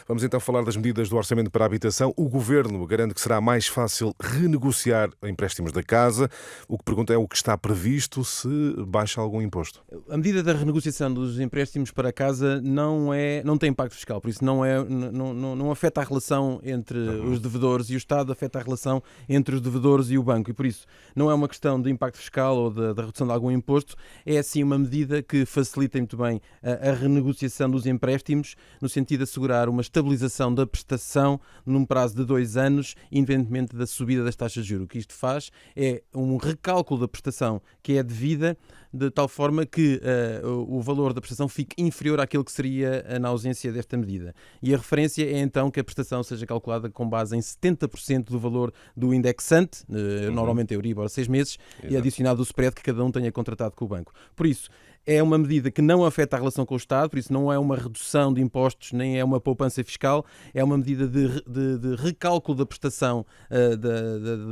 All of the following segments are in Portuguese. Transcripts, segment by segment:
Vamos então falar das medidas do Orçamento para a Habitação. O Governo garante que será mais fácil renegociar empréstimos da casa. O que pergunta é o que está previsto, se baixa algum imposto. A medida da renegociação dos empréstimos para a casa não tem impacto fiscal, por isso não afeta a relação entre os devedores e o Estado, afeta a relação entre os devedores e o banco, e por isso não é uma questão de impacto fiscal ou da redução de algum imposto, é sim uma medida que facilita muito bem a renegociação dos empréstimos, no sentido de assegurar uma estabilização da prestação num prazo de 2 anos, independentemente da subida das taxas de juros. O que isto faz é um recálculo da prestação que é devida, de tal forma que o valor da prestação fique inferior àquilo que seria na ausência desta medida. E a referência é então que a prestação seja calculada com base em 70% do valor do indexante, normalmente Euribor a 6 meses, e adicionado o spread que cada um tenha contratado com o banco. Por isso, é uma medida que não afeta a relação com o Estado, por isso não é uma redução de impostos, nem é uma poupança fiscal, é uma medida de recálculo da prestação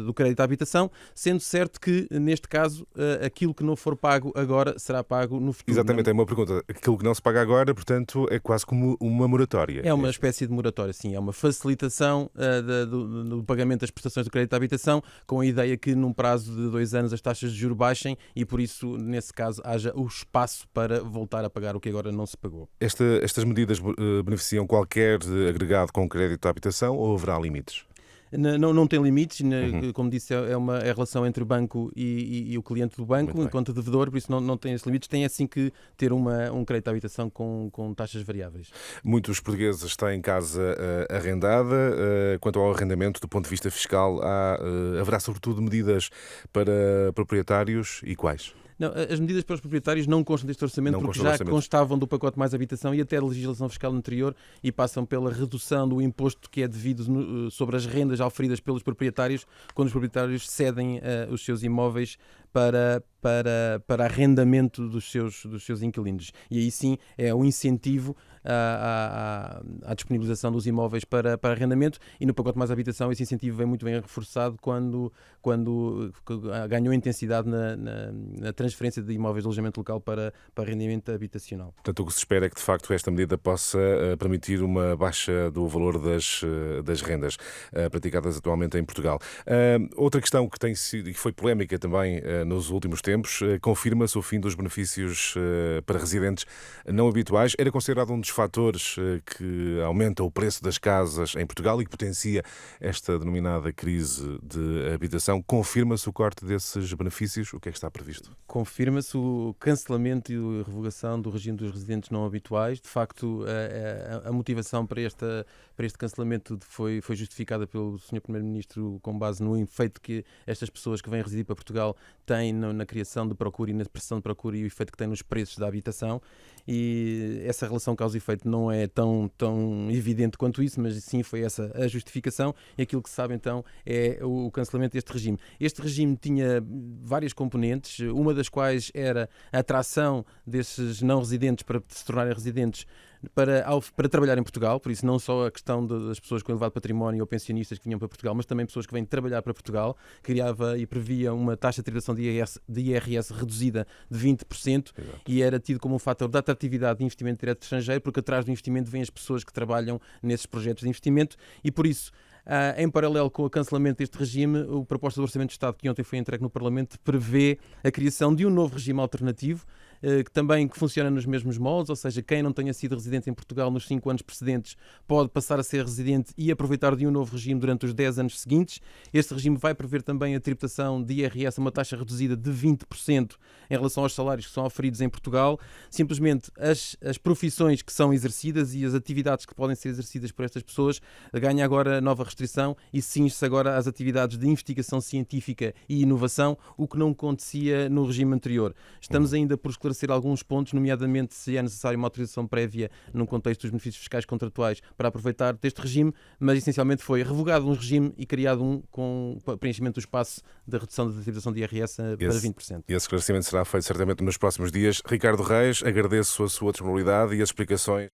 do crédito à habitação, sendo certo que, neste caso, aquilo que não for pago agora será pago no futuro. Exatamente, é uma pergunta. Aquilo que não se paga agora, portanto, é quase como uma moratória. É uma espécie de moratória, sim. É uma facilitação do pagamento das prestações do crédito à habitação, com a ideia que, num prazo de 2 anos, as taxas de juros baixem e, por isso, nesse caso, haja o espaço para voltar a pagar o que agora não se pagou. Estas medidas beneficiam qualquer agregado com crédito à habitação ou haverá limites? Não tem limites, como disse, é a relação entre o banco e o cliente do banco, enquanto devedor, por isso não tem esses limites, tem assim que ter um crédito à habitação com taxas variáveis. Muitos portugueses têm casa arrendada. Quanto ao arrendamento, do ponto de vista fiscal, haverá sobretudo medidas para proprietários e quais? Não, as medidas para os proprietários não constam deste orçamento porque já constavam do pacote mais habitação e até da legislação fiscal anterior e passam pela redução do imposto que é devido sobre as rendas auferidas pelos proprietários quando os proprietários cedem os seus imóveis para arrendamento dos seus inquilinos. E aí sim é um incentivo à disponibilização dos imóveis para arrendamento, e no pacote mais habitação esse incentivo vem muito bem reforçado quando ganhou intensidade na transferência de imóveis de alojamento local para arrendamento habitacional. Portanto, o que se espera é que de facto esta medida possa permitir uma baixa do valor das rendas praticadas atualmente em Portugal. Outra questão que tem sido e foi polémica também nos últimos tempos, confirma-se o fim dos benefícios para residentes não habituais. Era considerado um dos fatores que aumenta o preço das casas em Portugal e que potencia esta denominada crise de habitação. Confirma-se o corte desses benefícios? O que é que está previsto? Confirma-se o cancelamento e a revogação do regime dos residentes não habituais. De facto, a motivação para este cancelamento foi justificada pelo Sr. Primeiro-Ministro com base no efeito que estas pessoas que vêm residir para Portugal têm na criação de procura e na pressão de procura e o efeito que tem nos preços da habitação. E essa relação causa e efeito não é tão evidente quanto isso, mas sim foi essa a justificação, e aquilo que se sabe então é o cancelamento deste regime. Este regime tinha várias componentes, uma das quais era a atração desses não residentes para se tornarem residentes para trabalhar em Portugal, por isso não só a questão das pessoas com elevado património ou pensionistas que vinham para Portugal, mas também pessoas que vêm trabalhar para Portugal. Criava e previa uma taxa de tributação de IRS reduzida de 20%. Exato. E era tido como um fator de atratividade de investimento direto estrangeiro, porque atrás do investimento vêm as pessoas que trabalham nesses projetos de investimento, e por isso, em paralelo com o cancelamento deste regime, a proposta do Orçamento de Estado que ontem foi entregue no Parlamento prevê a criação de um novo regime alternativo, que funciona nos mesmos moldes, ou seja, quem não tenha sido residente em Portugal nos 5 anos precedentes pode passar a ser residente e aproveitar de um novo regime durante os 10 anos seguintes. Este regime vai prever também a tributação de IRS a uma taxa reduzida de 20% em relação aos salários que são oferidos em Portugal. Simplesmente as profissões que são exercidas e as atividades que podem ser exercidas por estas pessoas ganham agora nova restrição e cinge-se agora às atividades de investigação científica e inovação, o que não acontecia no regime anterior. Estamos ainda por esclarecer alguns pontos, nomeadamente se é necessário uma autorização prévia no contexto dos benefícios fiscais contratuais para aproveitar deste regime, mas essencialmente foi revogado um regime e criado um com preenchimento do espaço da redução da tributação de IRS para 20%. E esse esclarecimento será feito certamente nos próximos dias. Ricardo Reis, agradeço a sua disponibilidade e as explicações.